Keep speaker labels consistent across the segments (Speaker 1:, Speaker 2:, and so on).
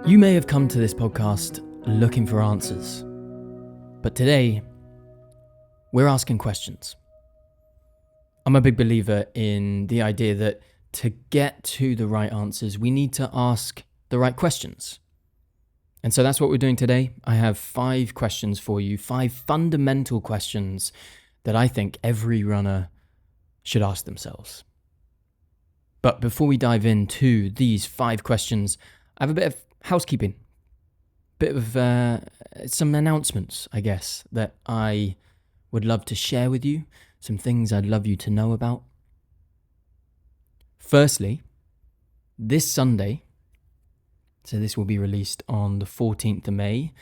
Speaker 1: You may have come to this podcast looking for answers, but today we're asking questions. I'm a big believer in the idea that to get to the right answers, we need to ask the right questions. And so that's what we're doing today. I have 5 questions for you, 5 fundamental questions that I think every runner should ask themselves. But before we dive into these 5 questions, I have a bit of housekeeping, bit of some announcements, I guess, that I would love to share with you, some things I'd love you to know about. Firstly, this Sunday, so this will be released on the 14th of May,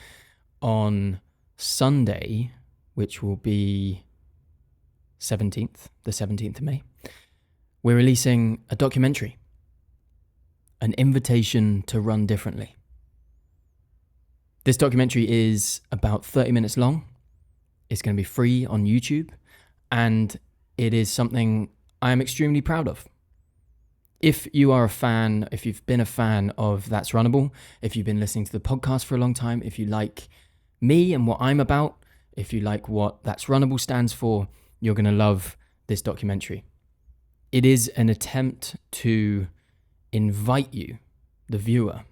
Speaker 1: on Sunday, which will be the 17th of May, we're releasing a documentary, an invitation to run differently. This documentary is about 30 minutes long. It's going to be free on YouTube, and it is something I am extremely proud of. If you are a fan, if you've been a fan of That's Runnable, if you've been listening to the podcast for a long time, if you like me and what I'm about, if you like what That's Runnable stands for, you're going to love this documentary. It is an attempt to invite you, the viewer,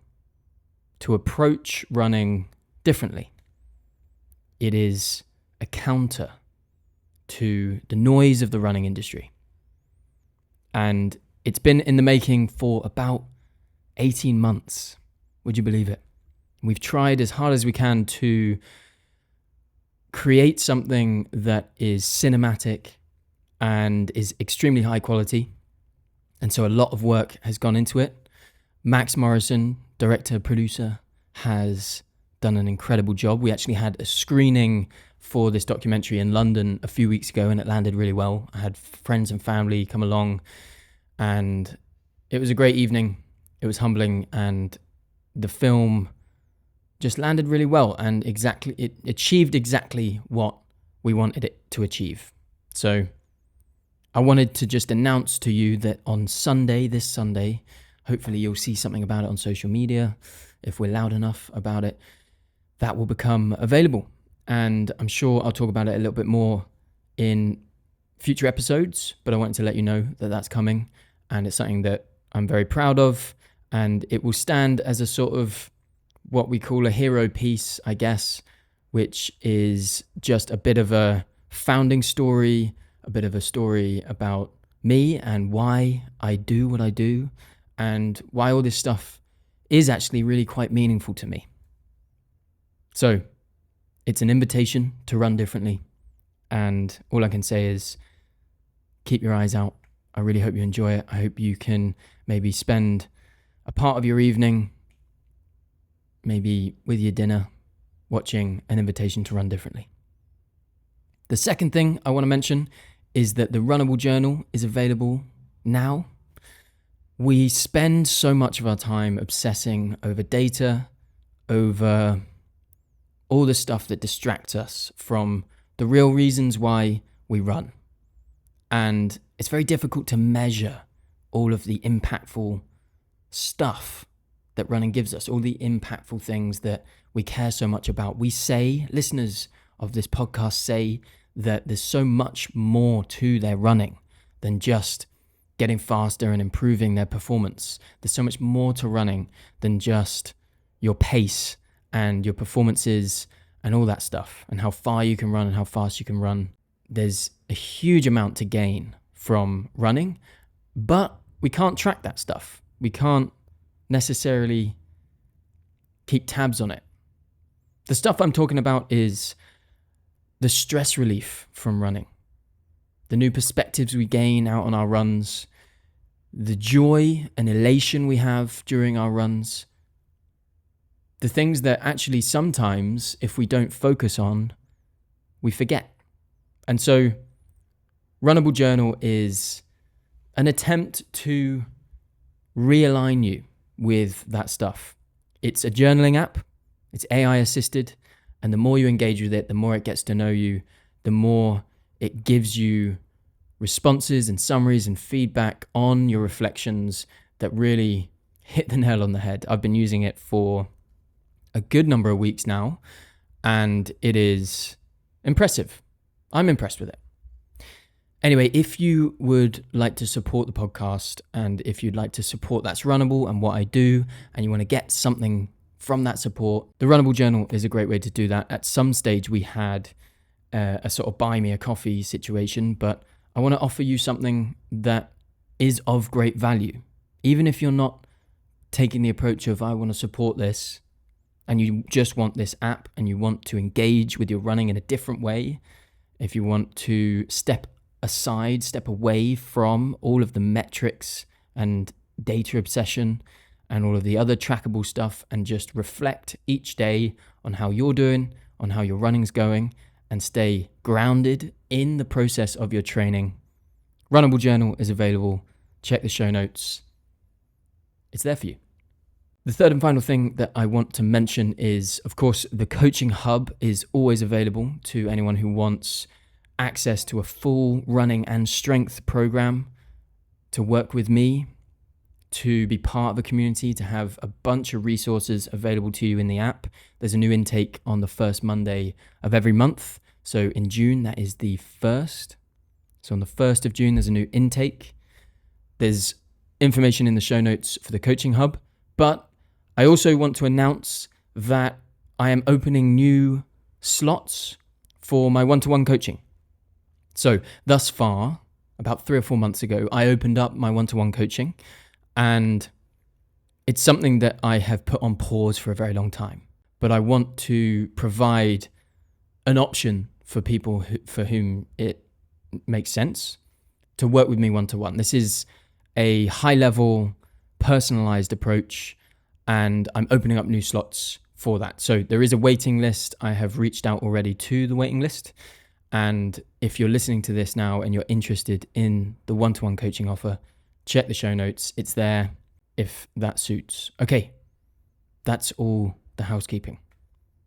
Speaker 1: to approach running differently. It is a counter to the noise of the running industry. And it's been in the making for about 18 months. Would you believe it? We've tried as hard as we can to create something that is cinematic and is extremely high quality. And so a lot of work has gone into it. Max Morrison, director, producer, has done an incredible job. We actually had a screening for this documentary in London a few weeks ago, and it landed really well. I had friends and family come along, and it was a great evening. It was humbling, and the film just landed really well, and it achieved exactly what we wanted it to achieve. So I wanted to just announce to you that on Sunday, this Sunday, hopefully you'll see something about it on social media, if we're loud enough about it, that will become available. And I'm sure I'll talk about it a little bit more in future episodes, but I wanted to let you know that that's coming, and it's something that I'm very proud of, and it will stand as a sort of what we call a hero piece, I guess, which is just a bit of a founding story, a bit of a story about me and why I do what I do, and why all this stuff is actually really quite meaningful to me. So it's an invitation to run differently, and all I can say is keep your eyes out. I really hope you enjoy it. I hope you can maybe spend a part of your evening, maybe with your dinner, watching an invitation to run differently. The second thing I want to mention is that the Runnable Journal is available now. We spend so much of our time obsessing over data, over all the stuff that distracts us from the real reasons why we run. And it's very difficult to measure all of the impactful stuff that running gives us, all the impactful things that we care so much about. We say, listeners of this podcast say, that there's so much more to their running than just getting faster and improving their performance. There's so much more to running than just your pace and your performances and all that stuff, and how far you can run and how fast you can run. There's a huge amount to gain from running, but we can't track that stuff. We can't necessarily keep tabs on it. The stuff I'm talking about is the stress relief from running, the new perspectives we gain out on our runs, the joy and elation we have during our runs, the things that actually sometimes, if we don't focus on, we forget. And so Runnable Journal is an attempt to realign you with that stuff. It's a journaling app. It's AI assisted. And the more you engage with it, the more it gets to know you, the more it gives you responses and summaries and feedback on your reflections that really hit the nail on the head. I've been using it for a good number of weeks now, and it is impressive. I'm impressed with it. Anyway, if you would like to support the podcast, and if you'd like to support That's Runnable and what I do, and you want to get something from that support, the Runnable Journal is a great way to do that. At some stage, we had a sort of buy me a coffee situation, but I want to offer you something that is of great value. Even if you're not taking the approach of, I want to support this, and you just want this app and you want to engage with your running in a different way, if you want to step away from all of the metrics and data obsession and all of the other trackable stuff, and just reflect each day on how you're doing, on how your running's going, and stay grounded in the process of your training, Runnable Journal is available. Check the show notes. It's there for you. The third and final thing that I want to mention is, of course, the Coaching Hub is always available to anyone who wants access to a full running and strength program, to work with me, to be part of a community, to have a bunch of resources available to you in the app. There's a new intake on the first Monday of every month. So in June, that is the 1st. So on the 1st of June, there's a new intake. There's information in the show notes for the Coaching Hub. But I also want to announce that I am opening new slots for my one-to-one coaching. So thus far, about 3 or 4 months ago, I opened up my one-to-one coaching, and it's something that I have put on pause for a very long time. But I want to provide an option for people for whom it makes sense to work with me one-to-one. This is a high-level, personalized approach, and I'm opening up new slots for that. So there is a waiting list. I have reached out already to the waiting list. And if you're listening to this now and you're interested in the one-to-one coaching offer, check the show notes. It's there if that suits. Okay, that's all the housekeeping.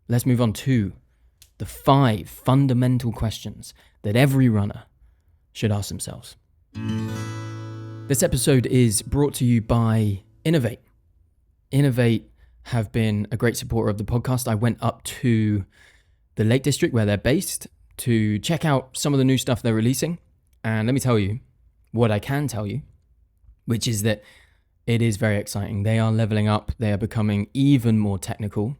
Speaker 1: Let's move on to the 5 fundamental questions that every runner should ask themselves. This episode is brought to you by Innovate. Innovate have been a great supporter of the podcast. I went up to the Lake District where they're based to check out some of the new stuff they're releasing. And let me tell you what I can tell you, which is that it is very exciting. They are leveling up. They are becoming even more technical,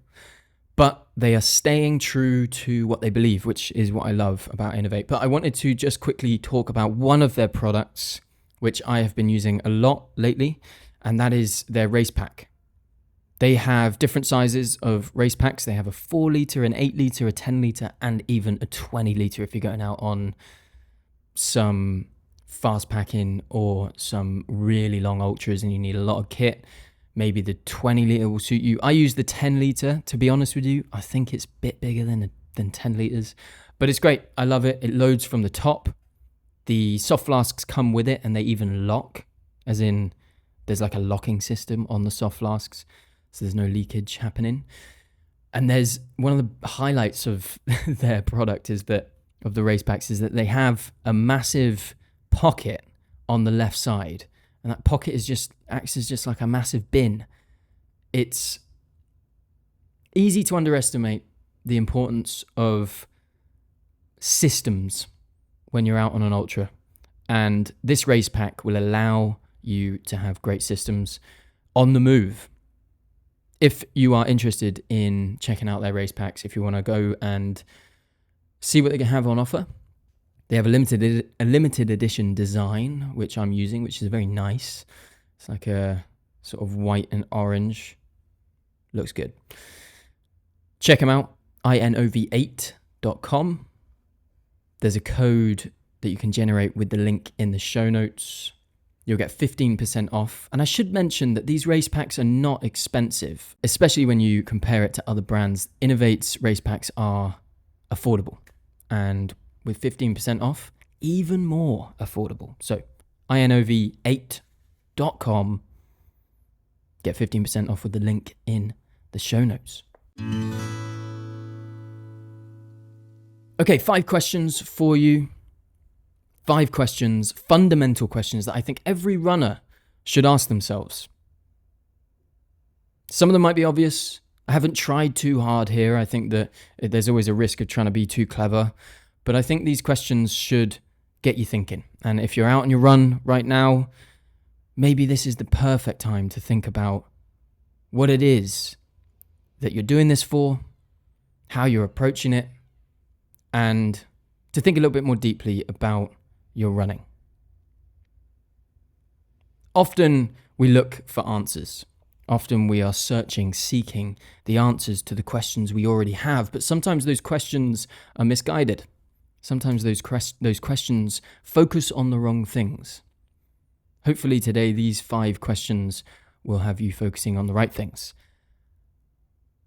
Speaker 1: but they are staying true to what they believe, which is what I love about Innovate. But I wanted to just quickly talk about one of their products, which I have been using a lot lately, and that is their race pack. They have different sizes of race packs. They have a 4 litre, an 8 litre, a 10 litre, and even a 20 litre if you're going out on some fast packing or some really long ultras and you need a lot of kit. Maybe the 20 litre will suit you. I use the 10 litre, to be honest with you. I think it's a bit bigger than 10 litres, but it's great. I love it. It loads from the top. The soft flasks come with it, and they even lock, as in there's like a locking system on the soft flasks, so there's no leakage happening. And there's one of the highlights of their product of the race packs is that they have a massive pocket on the left side, and that pocket acts as just like a massive bin. It's easy to underestimate the importance of systems when you're out on an ultra, and this race pack will allow you to have great systems on the move. If you are interested in checking out their race packs, if you want to go and see what they can have on offer, they have a limited edition design, which I'm using, which is very nice. It's like a sort of white and orange. Looks good. Check them out, inov8.com. There's a code that you can generate with the link in the show notes. You'll get 15% off. And I should mention that these race packs are not expensive, especially when you compare it to other brands. Innovate's race packs are affordable. And with 15% off, even more affordable. So inov8.com. Get 15% off with the link in the show notes. Okay, 5 questions for you. 5 questions, fundamental questions that I think every runner should ask themselves. Some of them might be obvious, I haven't tried too hard here. I think that there's always a risk of trying to be too clever. But I think these questions should get you thinking. And if you're out on your run right now, maybe this is the perfect time to think about what it is that you're doing this for, how you're approaching it, and to think a little bit more deeply about your running. Often we look for answers. Often we are seeking the answers to the questions we already have, but sometimes those questions are misguided. Sometimes those questions focus on the wrong things. Hopefully today these 5 questions will have you focusing on the right things.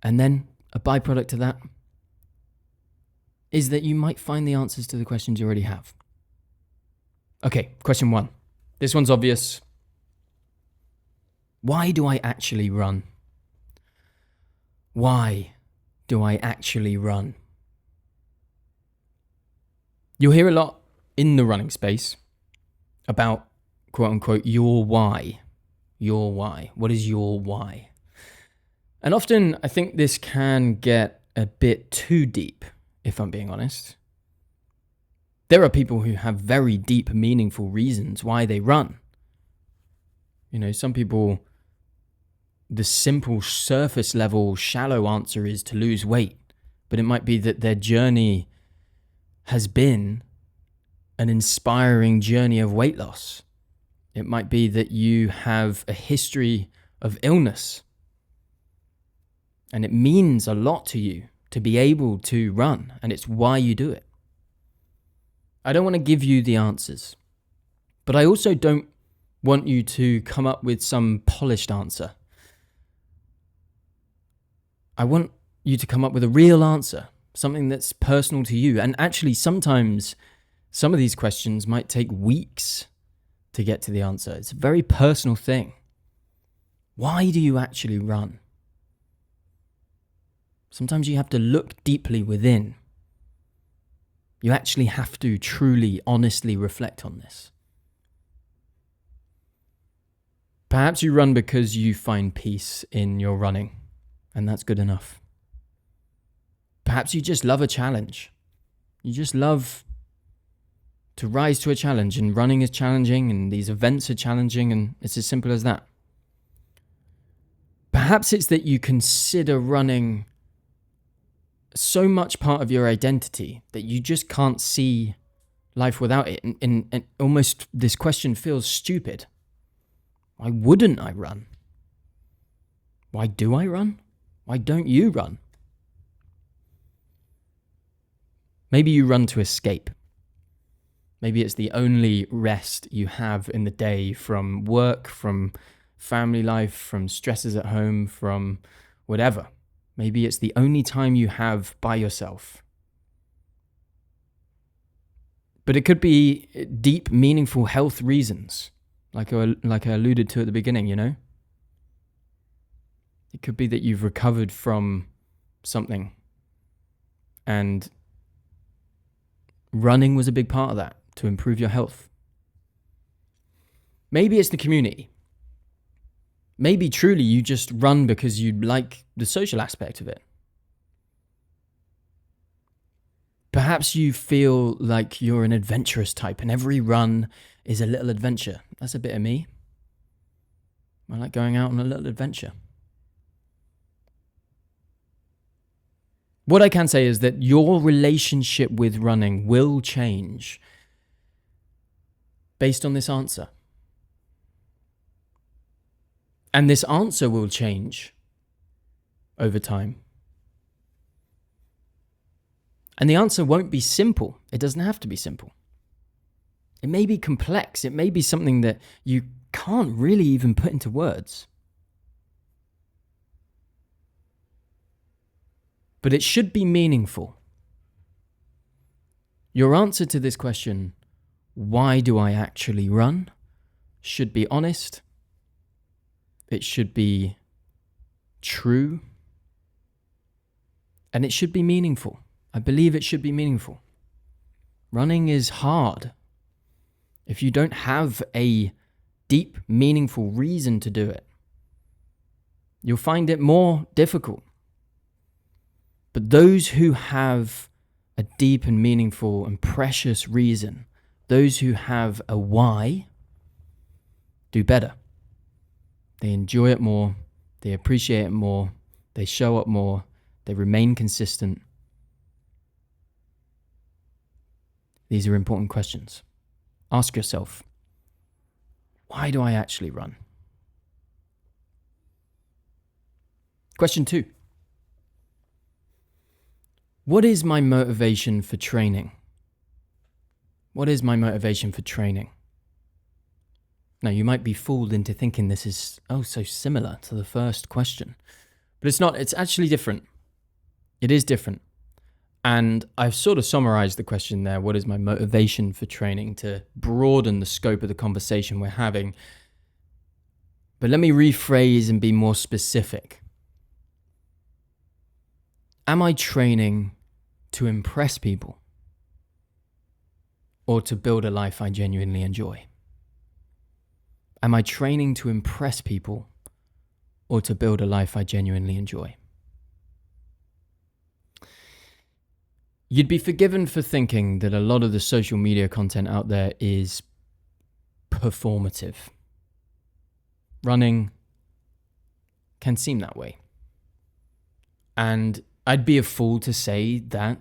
Speaker 1: And then a byproduct of that is that you might find the answers to the questions you already have. Okay, question 1. This one's obvious. Why do I actually run? Why do I actually run? You'll hear a lot in the running space about, quote unquote, your why. Your why. What is your why? And often I think this can get a bit too deep, if I'm being honest. There are people who have very deep, meaningful reasons why they run. You know, some people, the simple surface level, shallow answer is to lose weight, but it might be that their journey has been an inspiring journey of weight loss. It might be that you have a history of illness, and it means a lot to you to be able to run, and it's why you do it. I don't want to give you the answers, but I also don't want you to come up with some polished answer. I want you to come up with a real answer, something that's personal to you. And actually, sometimes some of these questions might take weeks to get to the answer. It's a very personal thing. Why do you actually run? Sometimes you have to look deeply within. You actually have to truly, honestly reflect on this. Perhaps you run because you find peace in your running, and that's good enough. Perhaps you just love a challenge. You just love to rise to a challenge, and running is challenging, and these events are challenging, and it's as simple as that. Perhaps it's that you consider running so much part of your identity that you just can't see life without it. And almost this question feels stupid. Why wouldn't I run? Why do I run? Why don't you run? Maybe you run to escape. Maybe it's the only rest you have in the day from work, from family life, from stresses at home, from whatever. Maybe it's the only time you have by yourself. But it could be deep, meaningful health reasons, like I alluded to at the beginning, you know? It could be that you've recovered from something, and running was a big part of that to improve your health. Maybe it's the community. Maybe truly you just run because you like the social aspect of it. Perhaps you feel like you're an adventurous type and every run is a little adventure. That's a bit of me. I like going out on a little adventure. What I can say is that your relationship with running will change based on this answer. And this answer will change over time. And the answer won't be simple. It doesn't have to be simple. It may be complex. It may be something that you can't really even put into words. But it should be meaningful. Your answer to this question, why do I actually run, should be honest. It should be true. And it should be meaningful. I believe it should be meaningful. Running is hard. If you don't have a deep, meaningful reason to do it, you'll find it more difficult. But those who have a deep and meaningful and precious reason, those who have a why, do better. They enjoy it more, they appreciate it more, they show up more, they remain consistent. These are important questions. Ask yourself, why do I actually run? Question 2. What is my motivation for training? What is my motivation for training? Now, you might be fooled into thinking this is, so similar to the first question. But it's not. It's actually different. It is different. And I've sort of summarized the question there. What is my motivation for training, to broaden the scope of the conversation we're having? But let me rephrase and be more specific. Am I training to impress people or to build a life I genuinely enjoy? Am I training to impress people or to build a life I genuinely enjoy? You'd be forgiven for thinking that a lot of the social media content out there is performative. Running can seem that way. And I'd be a fool to say that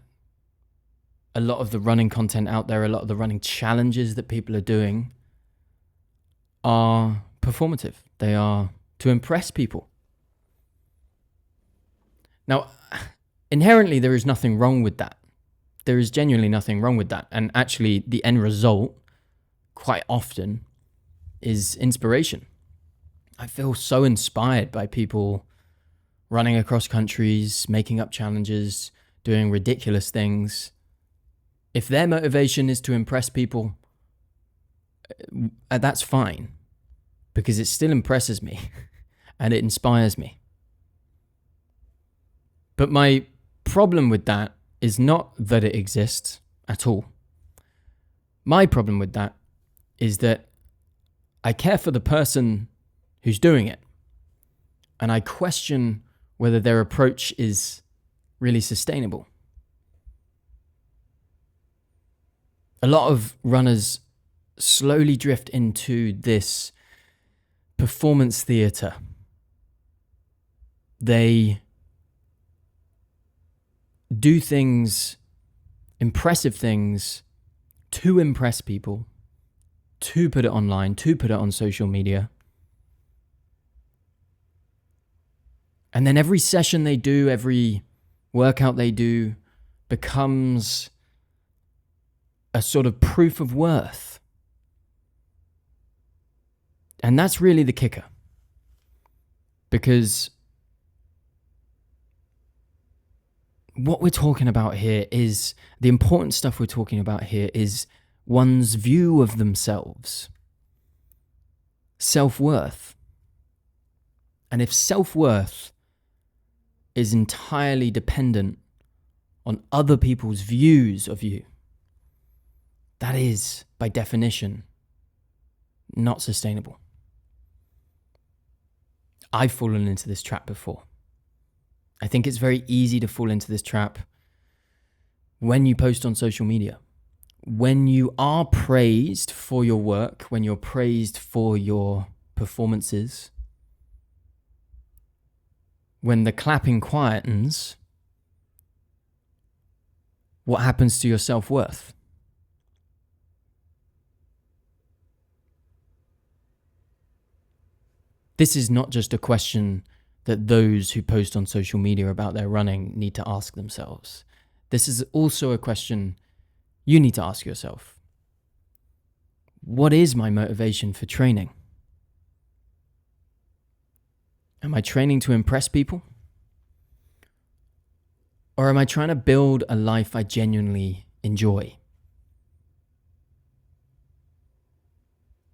Speaker 1: a lot of the running content out there, a lot of the running challenges that people are doing are performative. They are to impress people. Now, inherently, there is nothing wrong with that. There is genuinely nothing wrong with that. And actually, the end result, quite often, is inspiration. I feel so inspired by people running across countries, making up challenges, doing ridiculous things. If their motivation is to impress people, that's fine, because it still impresses me and it inspires me. But my problem with that is not that it exists at all. My problem with that is that I care for the person who's doing it, and I question whether their approach is really sustainable. A lot of runners slowly drift into this performance theater. They do things, impressive things, to impress people, to put it online, to put it on social media. And then every session they do, every workout they do, becomes a sort of proof of worth. And that's really the kicker. Because what we're talking about here is, the important stuff we're talking about here is one's view of themselves. Self-worth. And if self-worth is entirely dependent on other people's views of you, that is, by definition, not sustainable. I've fallen into this trap before. I think it's very easy to fall into this trap when you post on social media. When you are praised for your work, when you're praised for your performances, when the clapping quietens, what happens to your self-worth? This is not just a question that those who post on social media about their running need to ask themselves. This is also a question you need to ask yourself. What is my motivation for training? Am I training to impress people? Or am I trying to build a life I genuinely enjoy?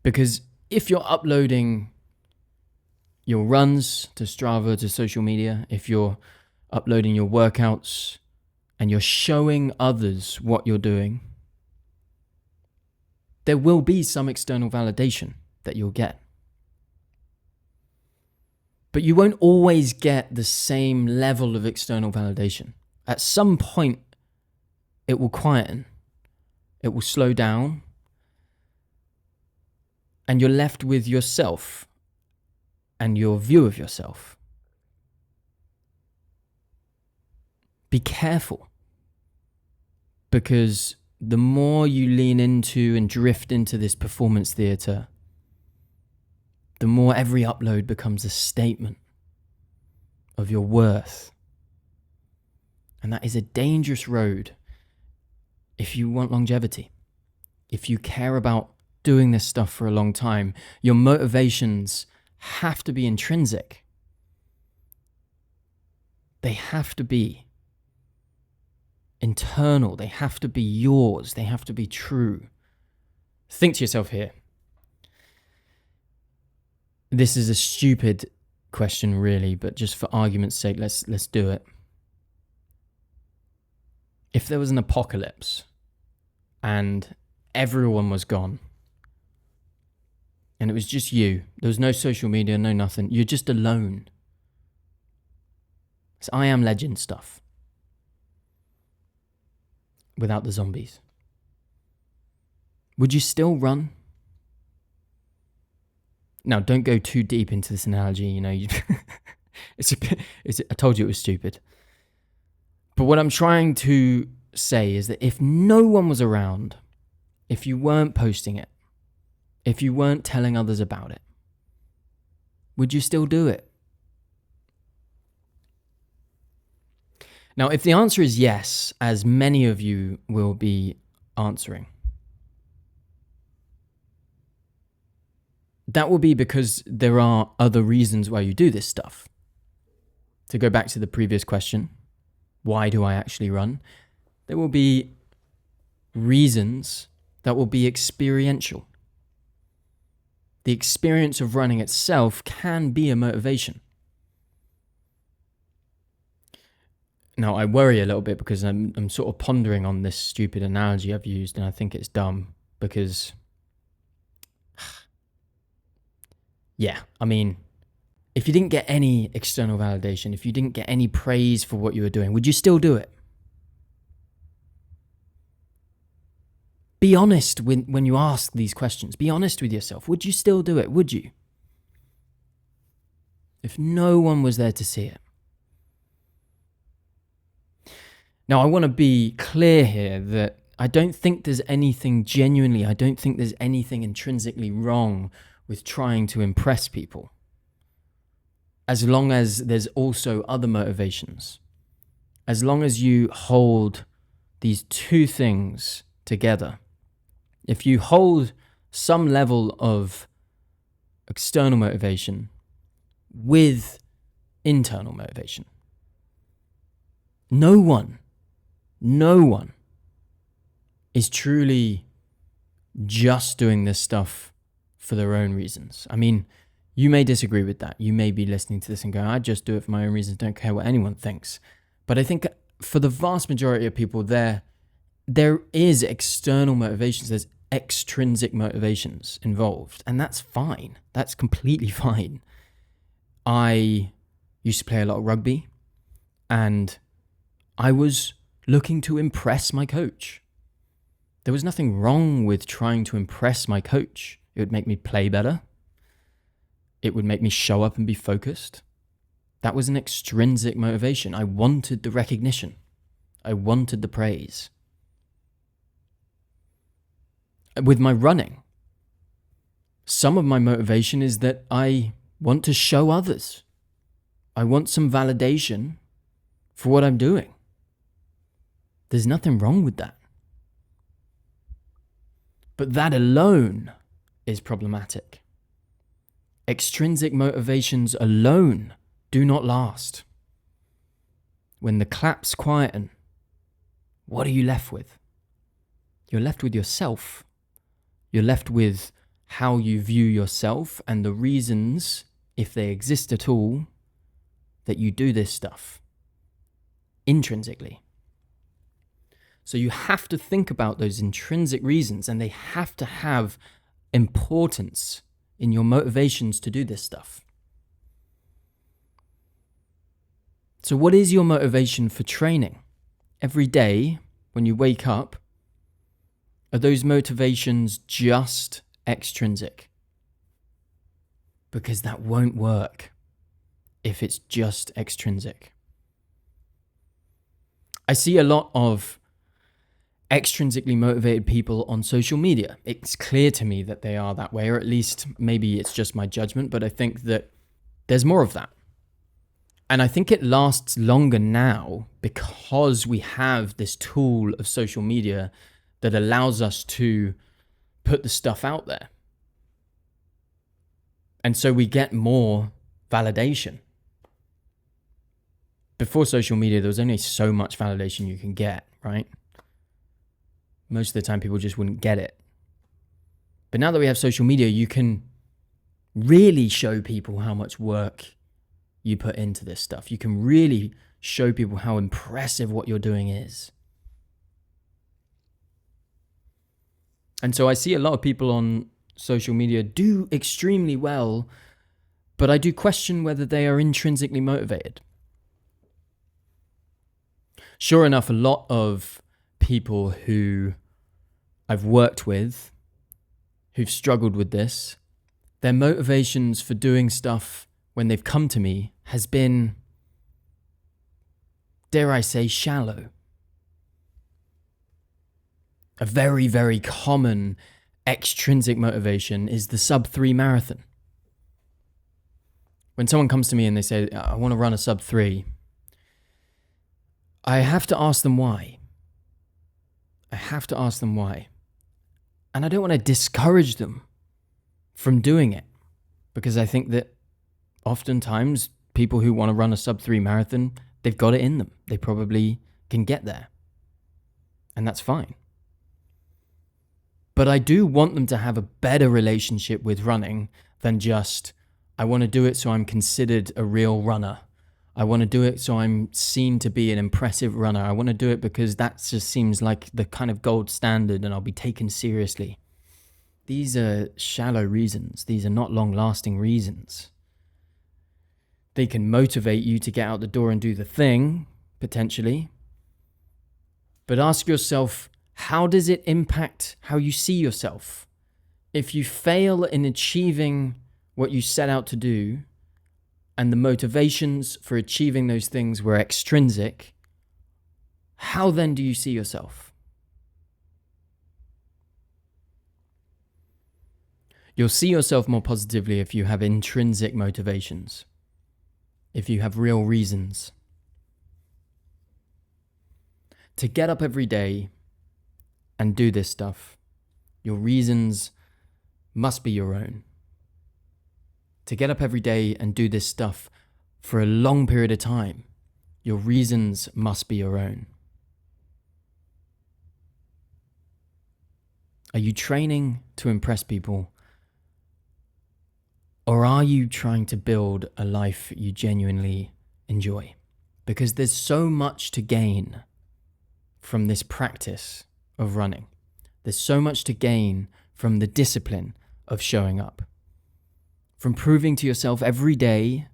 Speaker 1: Because if you're uploading your runs to Strava, to social media, if you're uploading your workouts and you're showing others what you're doing, there will be some external validation that you'll get. But you won't always get the same level of external validation. At some point, it will quieten. It will slow down. And you're left with yourself and your view of yourself. Be careful, because the more you lean into and drift into this performance theatre, the more every upload becomes a statement of your worth. And that is a dangerous road if you want longevity. If you care about doing this stuff for a long time, your motivations have to be intrinsic. They have to be internal. They have to be yours. They have to be true. Think to yourself here. This is a stupid question, really, but just for argument's sake, let's do it. If there was an apocalypse and everyone was gone, and it was just you, there was no social media, no nothing, you're just alone. It's I Am Legend stuff. Without the zombies. Would you still run? Now, don't go too deep into this analogy, you know. I told you it was stupid. But what I'm trying to say is that if no one was around, if you weren't posting it, if you weren't telling others about it, would you still do it? Now, if the answer is yes, as many of you will be answering, that will be because there are other reasons why you do this stuff. To go back to the previous question, why do I actually run? There will be reasons that will be experiential. The experience of running itself can be a motivation. Now, I worry a little bit because I'm sort of pondering on this stupid analogy I've used, and I think it's dumb because, yeah, I mean, if you didn't get any external validation, if you didn't get any praise for what you were doing, would you still do it? Be honest when you ask these questions. Be honest with yourself. Would you still do it? Would you? If no one was there to see it. Now, I want to be clear here that I don't think there's anything intrinsically wrong with trying to impress people, as long as there's also other motivations. As long as you hold these two things together. If you hold some level of external motivation with internal motivation, no one is truly just doing this stuff for their own reasons. I mean, you may disagree with that. You may be listening to this and going, I just do it for my own reasons, don't care what anyone thinks. But I think for the vast majority of people, there is external motivations, there's extrinsic motivations involved, and that's fine. That's completely fine. I used to play a lot of rugby, and I was looking to impress my coach. There was nothing wrong with trying to impress my coach. It would make me play better. It would make me show up and be focused. That was an extrinsic motivation. I wanted the recognition. I wanted the praise. With my running, some of my motivation is that I want to show others. I want some validation for what I'm doing. There's nothing wrong with that. But that alone is problematic. Extrinsic motivations alone do not last. When the claps quieten, what are you left with? You're left with yourself. You're left with how you view yourself and the reasons, if they exist at all, that you do this stuff intrinsically. So you have to think about those intrinsic reasons, and they have to have importance in your motivations to do this stuff. So what is your motivation for training? every day when you wake up, are those motivations just extrinsic? Because that won't work if it's just extrinsic. I see a lot of extrinsically motivated people on social media. It's clear to me that they are that way, or at least maybe it's just my judgment, but I think that there's more of that. And I think it lasts longer now because we have this tool of social media that allows us to put the stuff out there. And so we get more validation. Before social media, there was only so much validation you can get, right? Most of the time, people just wouldn't get it. But now that we have social media, you can really show people how much work you put into this stuff. You can really show people how impressive what you're doing is. And so I see a lot of people on social media do extremely well, but I do question whether they are intrinsically motivated. Sure enough, a lot of people who I've worked with who've struggled with this, their motivations for doing stuff when they've come to me has been, dare I say, shallow. A very, very common extrinsic motivation is the sub-3 marathon. When someone comes to me and they say, I want to run a sub-3, I have to ask them why. And I don't want to discourage them from doing it, because I think that oftentimes people who want to run a sub-3 marathon, they've got it in them. They probably can get there. And that's fine. But I do want them to have a better relationship with running than just, I want to do it so I'm considered a real runner. I want to do it so I'm seen to be an impressive runner. I want to do it because that just seems like the kind of gold standard and I'll be taken seriously. These are shallow reasons. These are not long-lasting reasons. They can motivate you to get out the door and do the thing, potentially. But ask yourself, how does it impact how you see yourself? If you fail in achieving what you set out to do, and the motivations for achieving those things were extrinsic, how then do you see yourself? You'll see yourself more positively if you have intrinsic motivations, if you have real reasons. To get up every day and do this stuff, your reasons must be your own. To get up every day and do this stuff for a long period of time, your reasons must be your own. Are you training to impress people? Or are you trying to build a life you genuinely enjoy? Because there's so much to gain from this practice of running. There's so much to gain from the discipline of showing up. From proving to yourself every day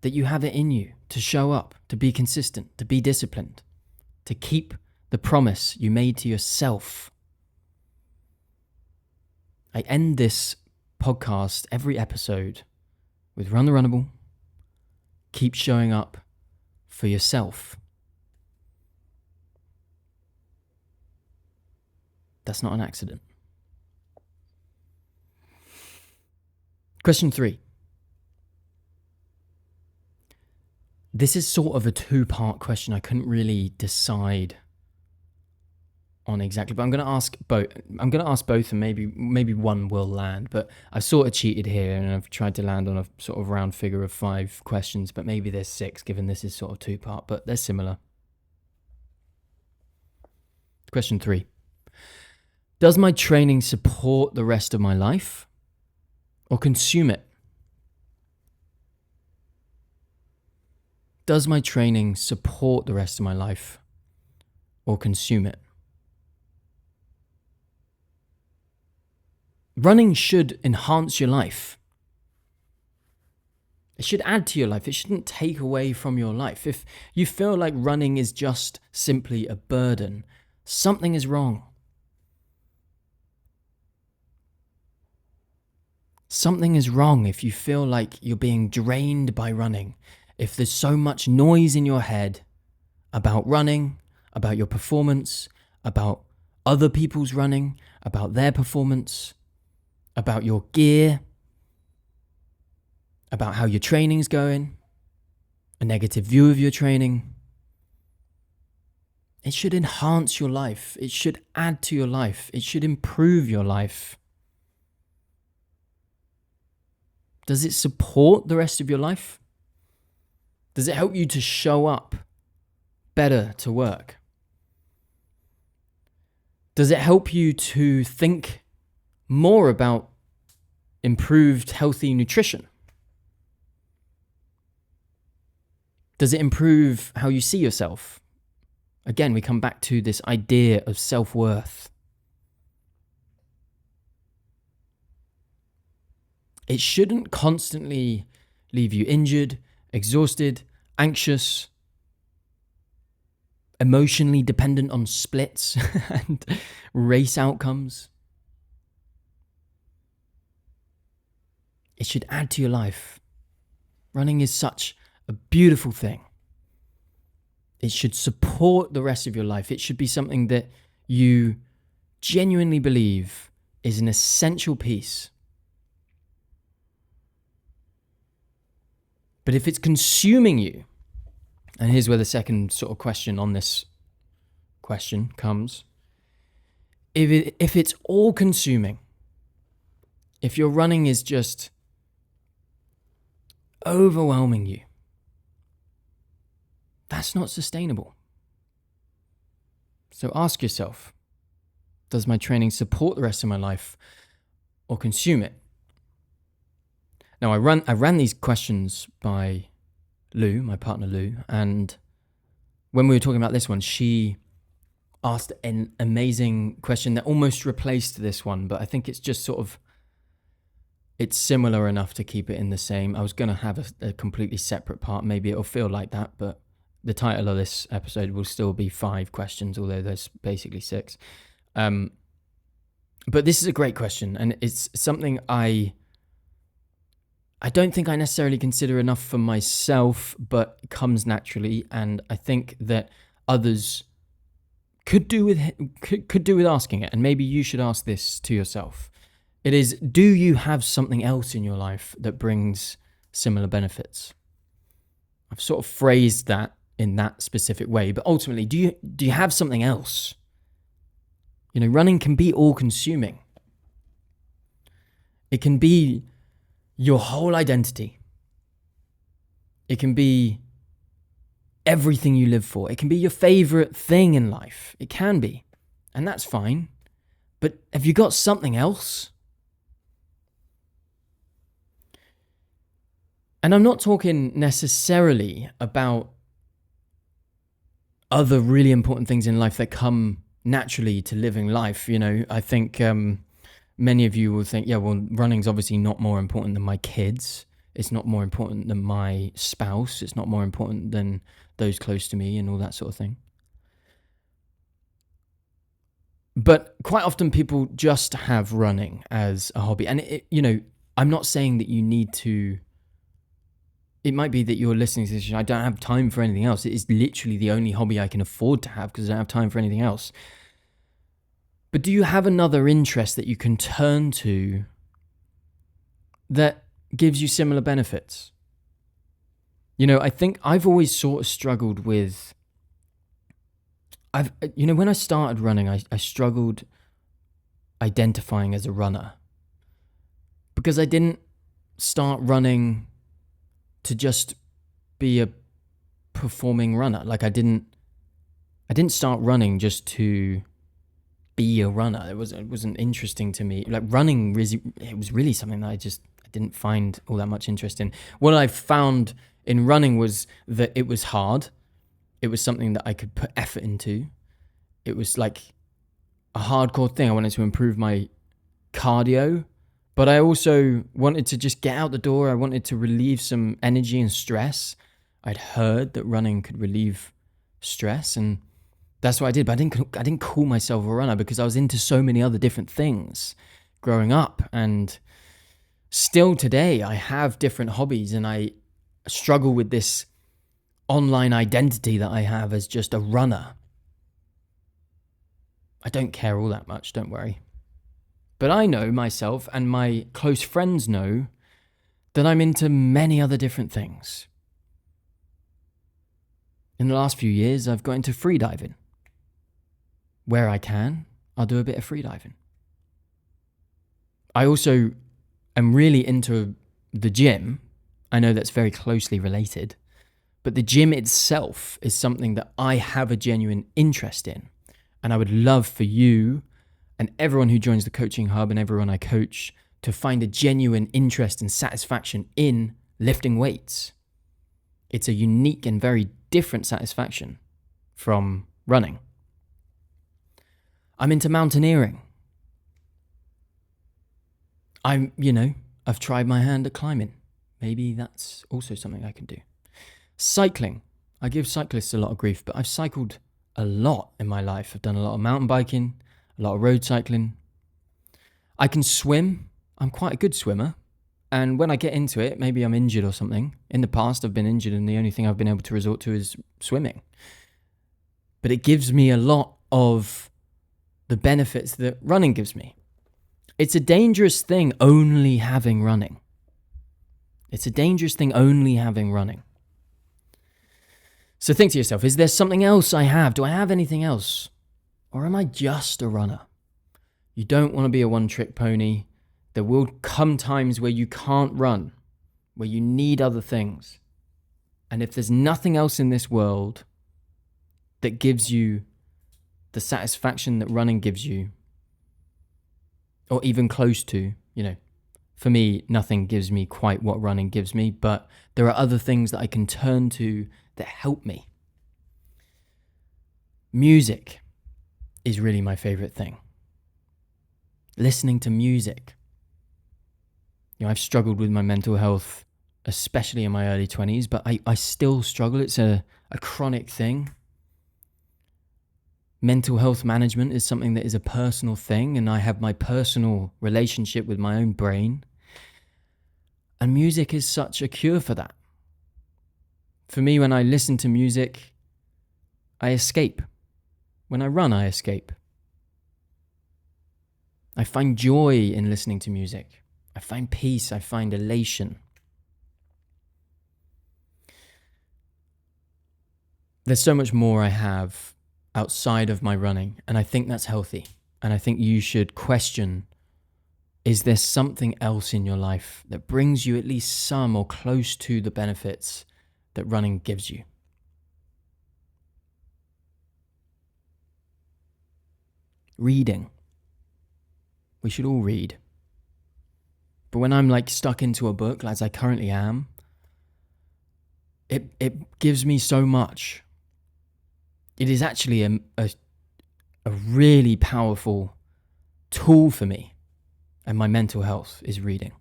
Speaker 1: that you have it in you to show up, to be consistent, to be disciplined, to keep the promise you made to yourself. I end this podcast, every episode, with Run the Runnable. Keep showing up for yourself. That's not an accident. Question 3. This is sort of a 2-part question. I couldn't really decide on exactly, but I'm going to ask both, and maybe one will land. But I've sort of cheated here, and I've tried to land on a sort of round figure of 5 questions, but maybe there's 6, given this is sort of 2-part, but they're similar. Question 3. Does my training support the rest of my life or consume it? Does my training support the rest of my life or consume it? Running should enhance your life. It should add to your life. It shouldn't take away from your life. If you feel like running is just simply a burden, something is wrong. Something is wrong if you feel like you're being drained by running. If there's so much noise in your head about running, about your performance, about other people's running, about their performance, about your gear, about how your training's going, a negative view of your training. It should enhance your life. It should add to your life. It should improve your life. Does it support the rest of your life? Does it help you to show up better to work? Does it help you to think more about improved, healthy nutrition? Does it improve how you see yourself? Again, we come back to this idea of self-worth. It shouldn't constantly leave you injured, exhausted, anxious, emotionally dependent on splits and race outcomes. It should add to your life. Running is such a beautiful thing. It should support the rest of your life. It should be something that you genuinely believe is an essential piece. But if it's consuming you, and here's where the second sort of question on this question comes. If it's all consuming, if your running is just overwhelming you, that's not sustainable. So ask yourself, does my training support the rest of my life or consume it? Now, I ran these questions by Lou, my partner Lou, and when we were talking about this one, she asked an amazing question that almost replaced this one, but I think it's just sort of, it's similar enough to keep it in the same. I was going to have a completely separate part. Maybe it'll feel like that, but the title of this episode will still be 5 questions, although there's basically 6. But this is a great question, and it's something I don't think I necessarily consider enough for myself, but it comes naturally, and I think that others could do with asking it, and maybe you should ask this to yourself. It is, do you have something else in your life that brings similar benefits? I've sort of phrased that in that specific way, but ultimately, do you have something else? You know, running can be all-consuming. It can be your whole identity. It can be everything you live for. It can be your favorite thing in life. It can be, and that's fine. But have you got something else? And I'm not talking necessarily about other really important things in life that come naturally to living life. You know, I think many of you will think, yeah, well, running's obviously not more important than my kids. It's not more important than my spouse. It's not more important than those close to me and all that sort of thing. But quite often people just have running as a hobby. And, I'm not saying that you need to. It might be that you're listening to this, I don't have time for anything else. It is literally the only hobby I can afford to have because I don't have time for anything else. But do you have another interest that you can turn to that gives you similar benefits? You know, I think I've always sort of struggled with, when I started running, I struggled identifying as a runner because I didn't start running to just be a performing runner. Like I didn't start running just to be a runner. It wasn't interesting to me. Like running, it was really something that I didn't find all that much interest in. What I found in running was that it was hard. It was something that I could put effort into. It was like a hardcore thing. I wanted to improve my cardio, But I also wanted to just get out the door. I wanted to relieve some energy and stress. I'd heard that running could relieve stress, and that's what I did. But I didn't call myself a runner because I was into so many other different things growing up. And still today, I have different hobbies, and I struggle with this online identity that I have as just a runner. I don't care all that much, don't worry. But I know myself, and my close friends know, that I'm into many other different things. In the last few years, I've got into freediving. Where I can, I'll do a bit of freediving. I also am really into the gym. I know that's very closely related, but the gym itself is something that I have a genuine interest in. And I would love for you and everyone who joins the Coaching Hub and everyone I coach to find a genuine interest and satisfaction in lifting weights. It's a unique and very different satisfaction from running. I'm into mountaineering. I've tried my hand at climbing. Maybe that's also something I can do. Cycling. I give cyclists a lot of grief, but I've cycled a lot in my life. I've done a lot of mountain biking, a lot of road cycling. I can swim. I'm quite a good swimmer. And when I get into it, maybe I'm injured or something. In the past, I've been injured and the only thing I've been able to resort to is swimming. But it gives me a lot of the benefits that running gives me. It's a dangerous thing only having running. It's a dangerous thing only having running. So think to yourself, is there something else I have? Do I have anything else? Or am I just a runner? You don't want to be a one-trick pony. There will come times where you can't run, where you need other things. And if there's nothing else in this world that gives you the satisfaction that running gives you, or even close to, for me, nothing gives me quite what running gives me, but there are other things that I can turn to that help me. Music is really my favorite thing. Listening to music. I've struggled with my mental health, especially in my early 20s, but I still struggle. It's a chronic thing. Mental health management is something that is a personal thing, and I have my personal relationship with my own brain. And music is such a cure for that. For me, when I listen to music, I escape. When I run, I escape. I find joy in listening to music. I find peace. I find elation. There's so much more I have outside of my running, and I think that's healthy. And I think you should question, is there something else in your life that brings you at least some or close to the benefits that running gives you? Reading. We should all read. But when I'm stuck into a book, as I currently am, it gives me so much. It is actually a really powerful tool for me and my mental health is reading.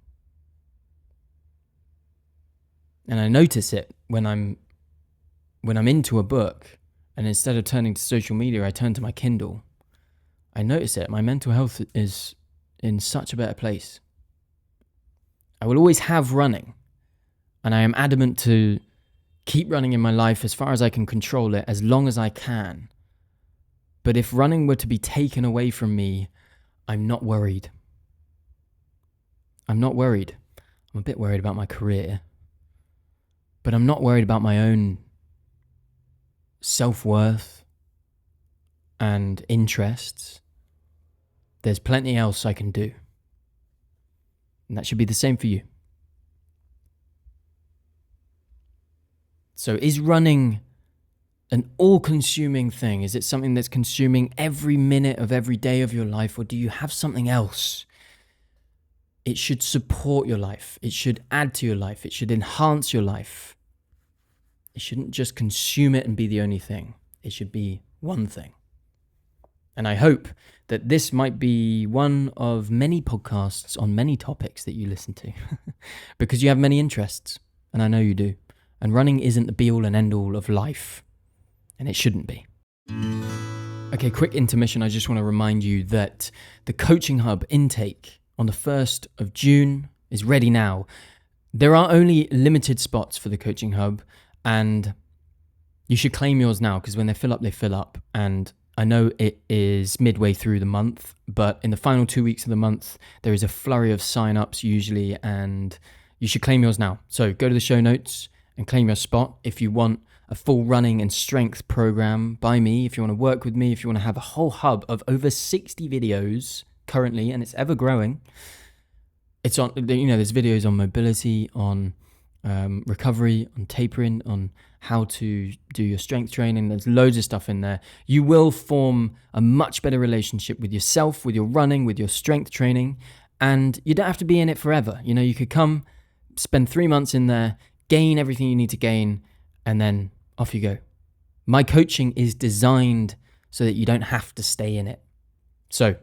Speaker 1: And I notice it when I'm into a book, and instead of turning to social media, I turn to my Kindle. I notice it. My mental health is in such a better place. I will always have running, and I am adamant to keep running in my life as far as I can control it, as long as I can. But if running were to be taken away from me, I'm not worried. I'm not worried. I'm a bit worried about my career, but I'm not worried about my own self-worth and interests. There's plenty else I can do. And that should be the same for you. So is running an all-consuming thing? Is it something that's consuming every minute of every day of your life, or do you have something else? It should support your life. It should add to your life. It should enhance your life. It shouldn't just consume it and be the only thing. It should be one thing. And I hope that this might be one of many podcasts on many topics that you listen to because you have many interests, and I know you do. And running isn't the be-all and end-all of life, and it shouldn't be. Okay, quick intermission. I just want to remind you that the Coaching Hub intake on the 1st of June is ready now. There are only limited spots for the Coaching Hub, and you should claim yours now because when they fill up, they fill up. And I know it is midway through the month, but in the final 2 weeks of the month, there is a flurry of sign-ups usually, and you should claim yours now. So go to the show notes and claim your spot if you want a full running and strength program by me, if you want to work with me, if you want to have a whole hub of over 60 videos currently, and it's ever growing. It's on, there's videos on mobility, on recovery, on tapering, on how to do your strength training. There's loads of stuff in there. You will form a much better relationship with yourself, with your running, with your strength training, and you don't have to be in it forever. You could come, spend 3 months in there, gain everything you need to gain, and then off you go. My coaching is designed so that you don't have to stay in it. So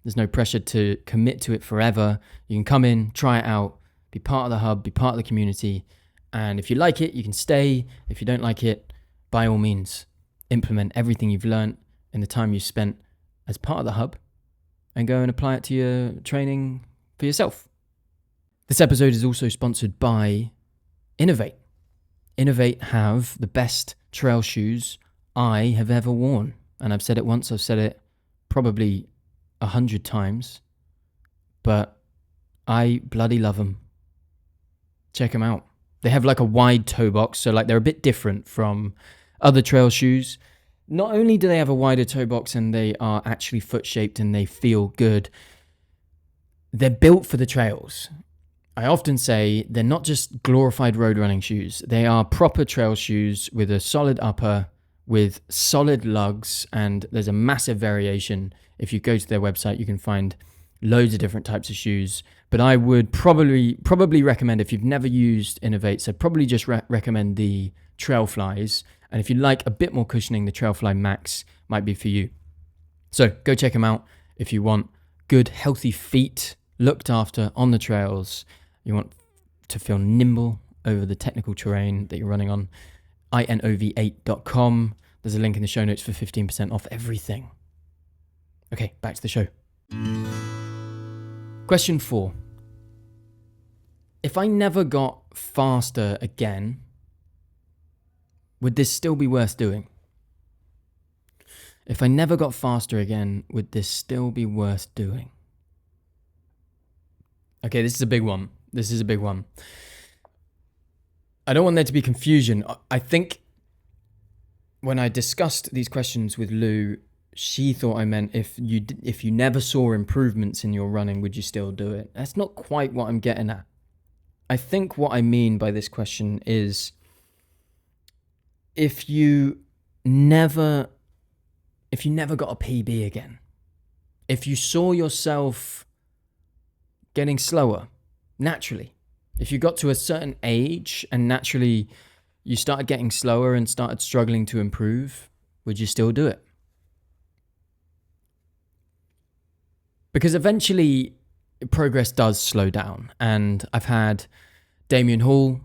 Speaker 1: there's no pressure to commit to it forever. You can come in, try it out, be part of the hub, be part of the community. And if you like it, you can stay. If you don't like it, by all means, implement everything you've learned in the time you spent as part of the hub and go and apply it to your training for yourself. This episode is also sponsored by Innovate. Innovate have the best trail shoes I have ever worn. And I've said it once, I've said it probably 100 times, but I bloody love them. Check them out. They have like a wide toe box, so like they're a bit different from other trail shoes. Not only do they have a wider toe box and they are actually foot shaped and they feel good, they're built for the trails. I often say they're not just glorified road running shoes. They are proper trail shoes with a solid upper, with solid lugs, and there's a massive variation. If you go to their website, you can find loads of different types of shoes. But I would probably recommend, if you've never used Innovate, so probably just recommend the Trailflies. And if you like a bit more cushioning, the Trailfly Max might be for you. So go check them out if you want good, healthy feet looked after on the trails. You want to feel nimble over the technical terrain that you're running on. inov8.com. There's a link in the show notes for 15% off everything. Okay, back to the show. Question 4. If I never got faster again, would this still be worth doing? If I never got faster again, would this still be worth doing? Okay, this is a big one. I don't want there to be confusion. I think when I discussed these questions with Lou, she thought I meant if you never saw improvements in your running, would you still do it? That's not quite what I'm getting at. I think what I mean by this question is if you never got a PB again, if you saw yourself getting slower naturally, if you got to a certain age and naturally you started getting slower and started struggling to improve, would you still do it? Because eventually progress does slow down. And I've had Damien Hall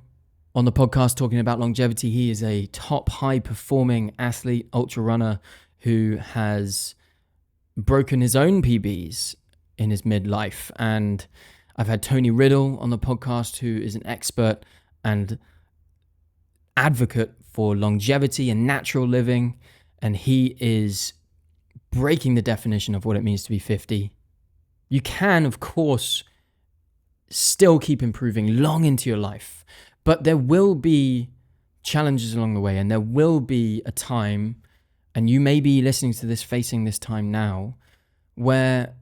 Speaker 1: on the podcast talking about longevity. He is a top high-performing athlete, ultra runner, who has broken his own PBs in his midlife. And I've had Tony Riddle on the podcast, who is an expert and advocate for longevity and natural living. And he is breaking the definition of what it means to be 50. You can, of course, still keep improving long into your life, but there will be challenges along the way, and there will be a time, and you may be listening to this, facing this time now, where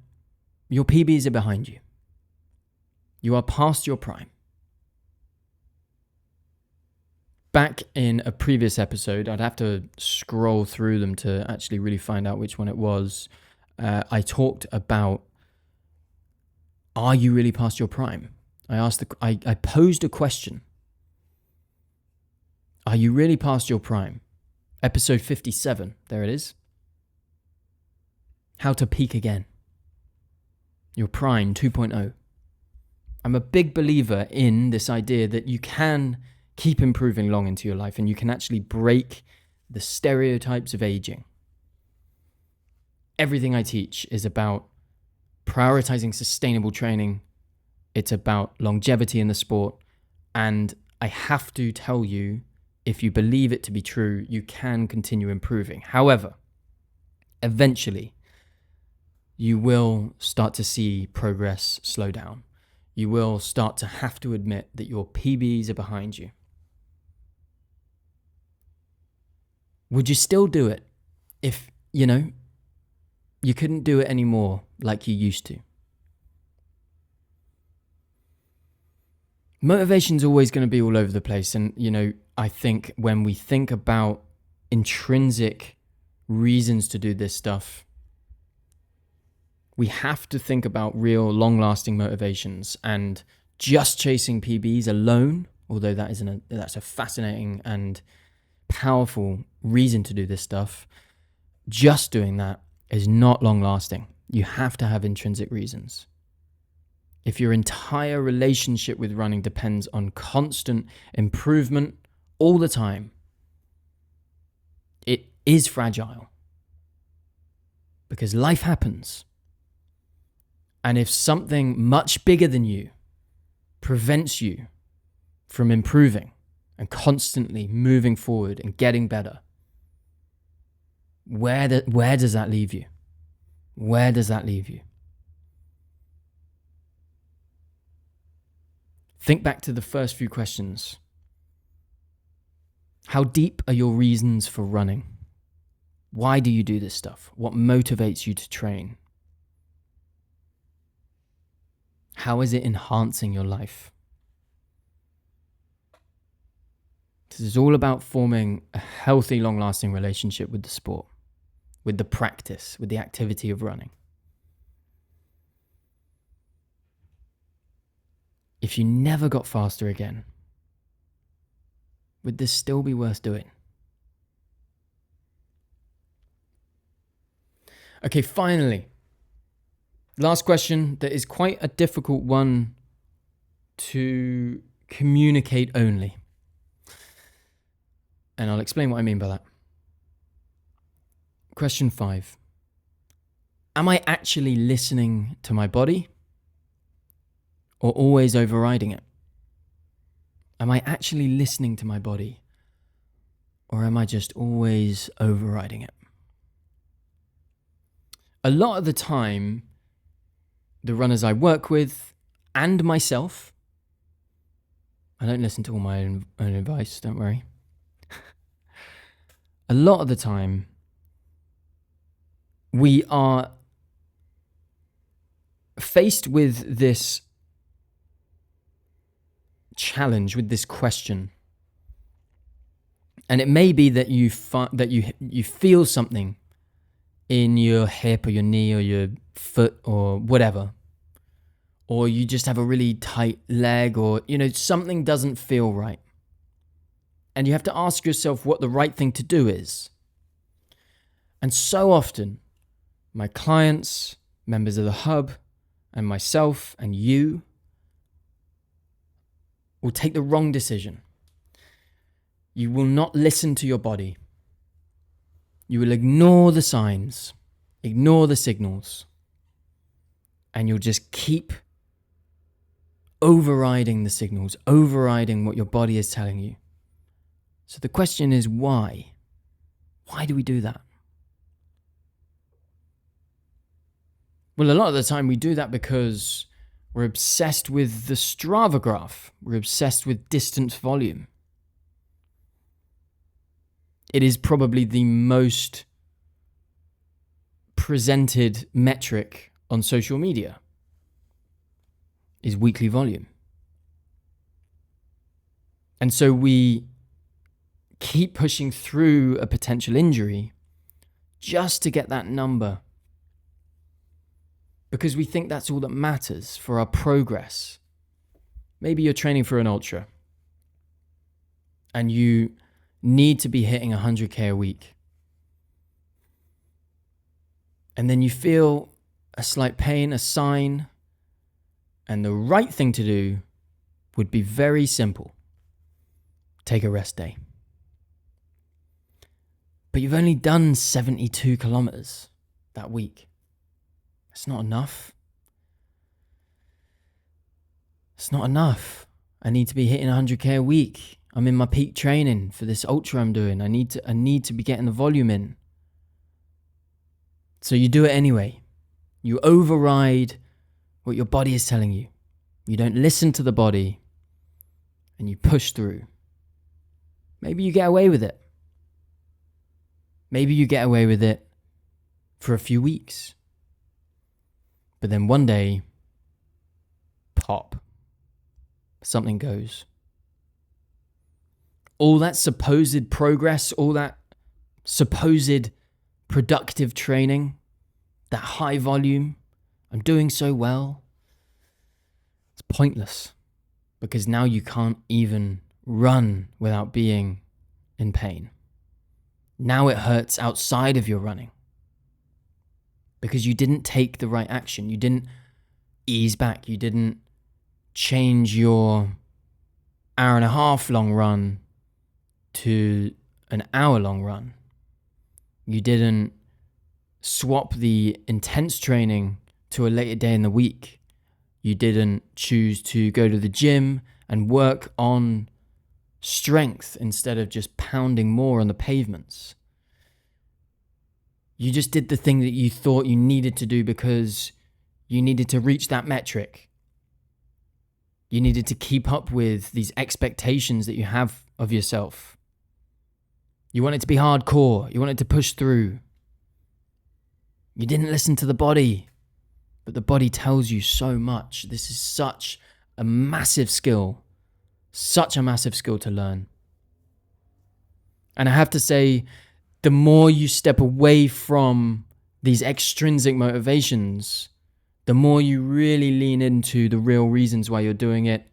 Speaker 1: your PBs are behind you. You are past your prime. Back in a previous episode, I'd have to scroll through them to actually really find out which one it was. I talked about, are you really past your prime? I posed a question. Are you really past your prime? Episode 57, there it is. how to peak again. Your prime 2.0. I'm a big believer in this idea that you can keep improving long into your life and you can actually break the stereotypes of aging. Everything I teach is about prioritizing sustainable training. It's about longevity in the sport. And I have to tell you, if you believe it to be true, you can continue improving. However, eventually, you will start to see progress slow down. You will start to have to admit that your PBs are behind you. Would you still do it if, you couldn't do it anymore like you used to? Motivation's always going to be all over the place. And, I think when we think about intrinsic reasons to do this stuff, we have to think about real long-lasting motivations, and just chasing PBs alone, although that's a fascinating and powerful reason to do this stuff, just doing that is not long-lasting. You have to have intrinsic reasons. If your entire relationship with running depends on constant improvement all the time, it is fragile, because life happens. And if something much bigger than you prevents you from improving and constantly moving forward and getting better, where does that leave you? Where does that leave you? Think back to the first few questions. How deep are your reasons for running? Why do you do this stuff? What motivates you to train? How is it enhancing your life? This is all about forming a healthy, long-lasting relationship with the sport, with the practice, with the activity of running. If you never got faster again, would this still be worth doing? Okay, finally, last question that is quite a difficult one to communicate only. And I'll explain what I mean by that. Question 5. Am I actually listening to my body or always overriding it? Am I actually listening to my body or am I just always overriding it? A lot of the time, the runners I work with and myself, I don't listen to all my own advice, don't worry. A lot of the time, we are faced with this challenge, with this question. And it may be that you feel something in your hip or your knee or your foot or whatever. Or you just have a really tight leg, or, something doesn't feel right. And you have to ask yourself what the right thing to do is. And so often, my clients, members of the hub, and myself and you will take the wrong decision. You will not listen to your body. You will ignore the signs, ignore the signals, and you'll just keep overriding the signals, overriding what your body is telling you. So the question is, why? Why do we do that? Well, a lot of the time we do that because we're obsessed with the Strava graph. We're obsessed with distance volume. It is probably the most presented metric on social media, is weekly volume. And so we keep pushing through a potential injury just to get that number, because we think that's all that matters for our progress. Maybe you're training for an ultra and you need to be hitting 100K a week. And then you feel a slight pain, a sign, and the right thing to do would be very simple. Take a rest day. But you've only done 72 kilometers that week. It's not enough. It's not enough. I need to be hitting 100k a week. I'm in my peak training for this ultra I'm doing. I need to be getting the volume in. So you do it anyway. You override what your body is telling you. You don't listen to the body and you push through. Maybe you get away with it. Maybe you get away with it for a few weeks. But then one day, pop, something goes. All that supposed progress, all that supposed productive training, that high volume, I'm doing so well, it's pointless because now you can't even run without being in pain. Now it hurts outside of your running because you didn't take the right action. You didn't ease back. You didn't change your hour and a half long run to an hour long run. You didn't swap the intense training to a later day in the week. You didn't choose to go to the gym and work on strength instead of just pounding more on the pavements. You just did the thing that you thought you needed to do because you needed to reach that metric. You needed to keep up with these expectations that you have of yourself. You wanted to be hardcore. You wanted to push through. You didn't listen to the body, but the body tells you so much. This is such a massive skill. Such a massive skill to learn. And I have to say, the more you step away from these extrinsic motivations, the more you really lean into the real reasons why you're doing it,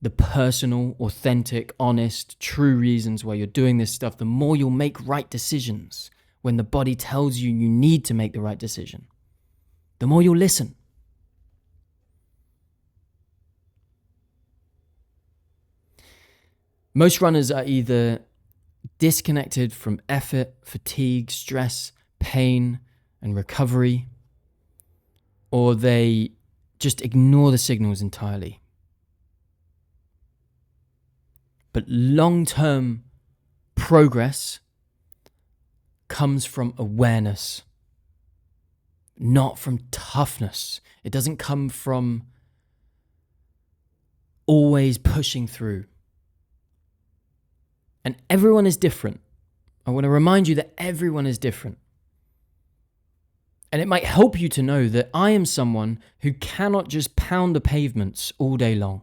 Speaker 1: the personal, authentic, honest, true reasons why you're doing this stuff, the more you'll make right decisions when the body tells you you need to make the right decision. The more you'll listen. Most runners are either disconnected from effort, fatigue, stress, pain, and recovery, or they just ignore the signals entirely. But long-term progress comes from awareness, not from toughness. It doesn't come from always pushing through. And everyone is different. I want to remind you that everyone is different. And it might help you to know that I am someone who cannot just pound the pavements all day long.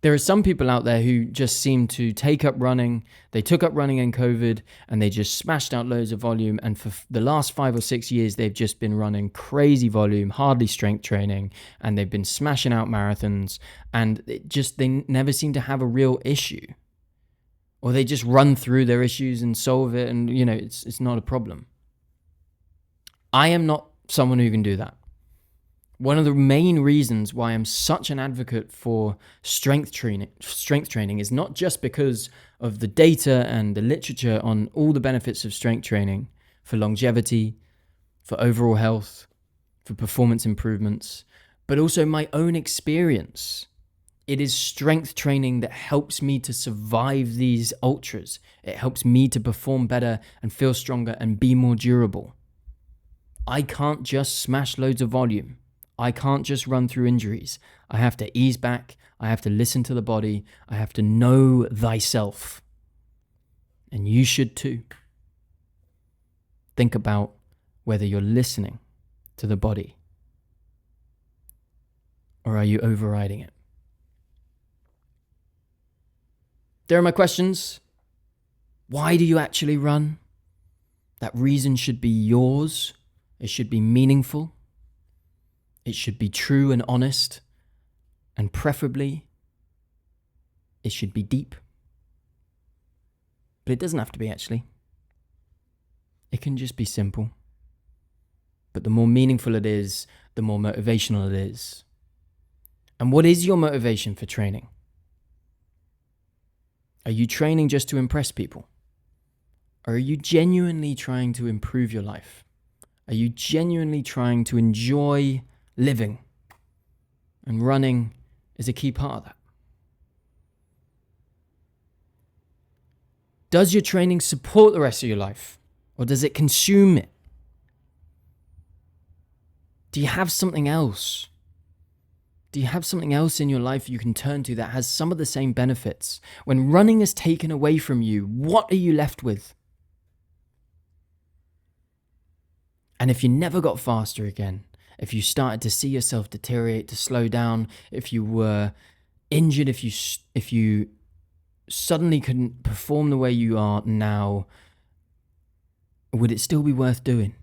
Speaker 1: There are some people out there who just seem to take up running. They took up running in COVID and they just smashed out loads of volume. And for the last 5 or 6 years, they've just been running crazy volume, hardly strength training, and they've been smashing out marathons. And they never seem to have a real issue. Or they just run through their issues and solve it, and it's not a problem. I am not someone who can do that. One of the main reasons why I'm such an advocate for strength training is not just because of the data and the literature on all the benefits of strength training for longevity, for overall health, for performance improvements, but also my own experience. It is strength training that helps me to survive these ultras. It helps me to perform better and feel stronger and be more durable. I can't just smash loads of volume. I can't just run through injuries. I have to ease back. I have to listen to the body. I have to know thyself. And you should too. Think about whether you're listening to the body or are you overriding it? There are my questions. Why do you actually run? That reason should be yours. It should be meaningful. It should be true and honest. And preferably, it should be deep. But it doesn't have to be, actually. It can just be simple. But the more meaningful it is, the more motivational it is. And what is your motivation for training? Are you training just to impress people? Or are you genuinely trying to improve your life? Are you genuinely trying to enjoy living? And running is a key part of that. Does your training support the rest of your life? Or does it consume it? Do you have something else? Do you have something else in your life you can turn to that has some of the same benefits? When running is taken away from you, what are you left with? And if you never got faster again, if you started to see yourself deteriorate, to slow down, if you were injured, if you suddenly couldn't perform the way you are now, would it still be worth doing?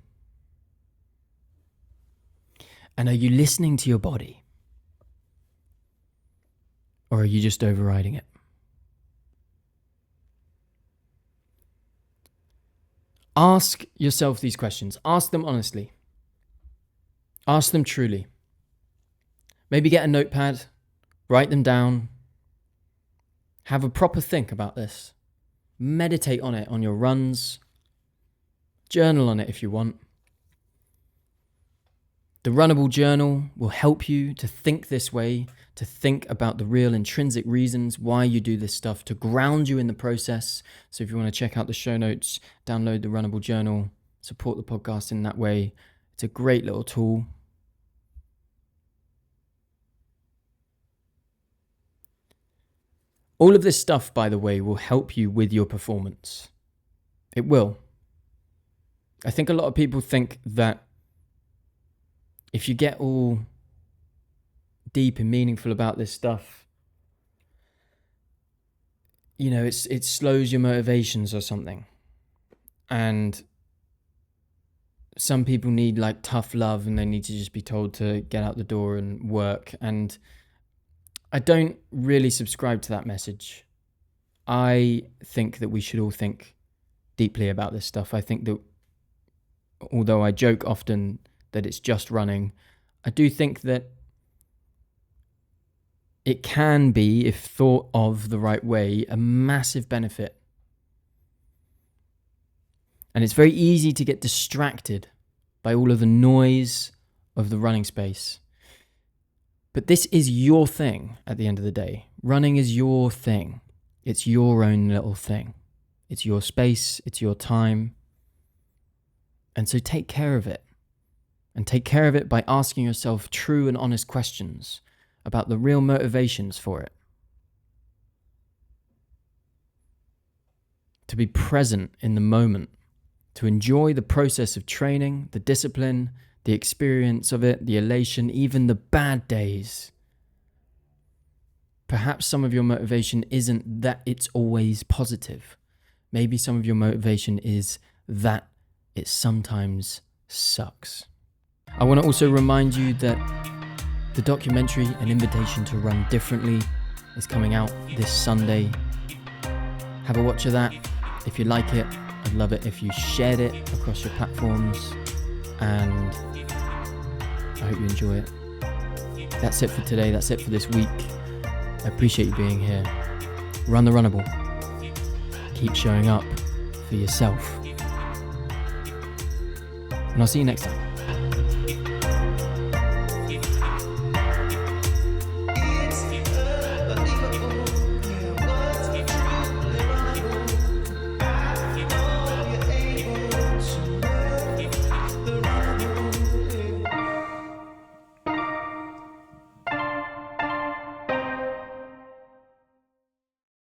Speaker 1: And are you listening to your body? Or are you just overriding it? Ask yourself these questions. Ask them honestly. Ask them truly. Maybe get a notepad, write them down. Have a proper think about this. Meditate on it on your runs. Journal on it if you want. The Runnable Journal will help you to think this way, to think about the real intrinsic reasons why you do this stuff, to ground you in the process. So if you want to check out the show notes, download the Runnable Journal, support the podcast in that way. It's a great little tool. All of this stuff, by the way, will help you with your performance. It will. I think a lot of people think that if you get all deep and meaningful about this stuff, you know, it slows your motivations or something. And some people need like tough love and they need to just be told to get out the door and work. And I don't really subscribe to that message. I think that we should all think deeply about this stuff. I think that although I joke often that it's just running, I do think that it can be, if thought of the right way, a massive benefit. And it's very easy to get distracted by all of the noise of the running space. But this is your thing at the end of the day. Running is your thing. It's your own little thing. It's your space. It's your time. And so take care of it. And take care of it by asking yourself true and honest questions about the real motivations for it. To be present in the moment, to enjoy the process of training, the discipline, the experience of it, the elation, even the bad days. Perhaps some of your motivation isn't that it's always positive. Maybe some of your motivation is that it sometimes sucks. I want to also remind you that the documentary, An Invitation to Run Differently, is coming out this Sunday. Have a watch of that. If you like it, I'd love it if you shared it across your platforms, and I hope you enjoy it. That's it for today. That's it for this week. I appreciate you being here. Run the runnable. Keep showing up for yourself. And I'll see you next time.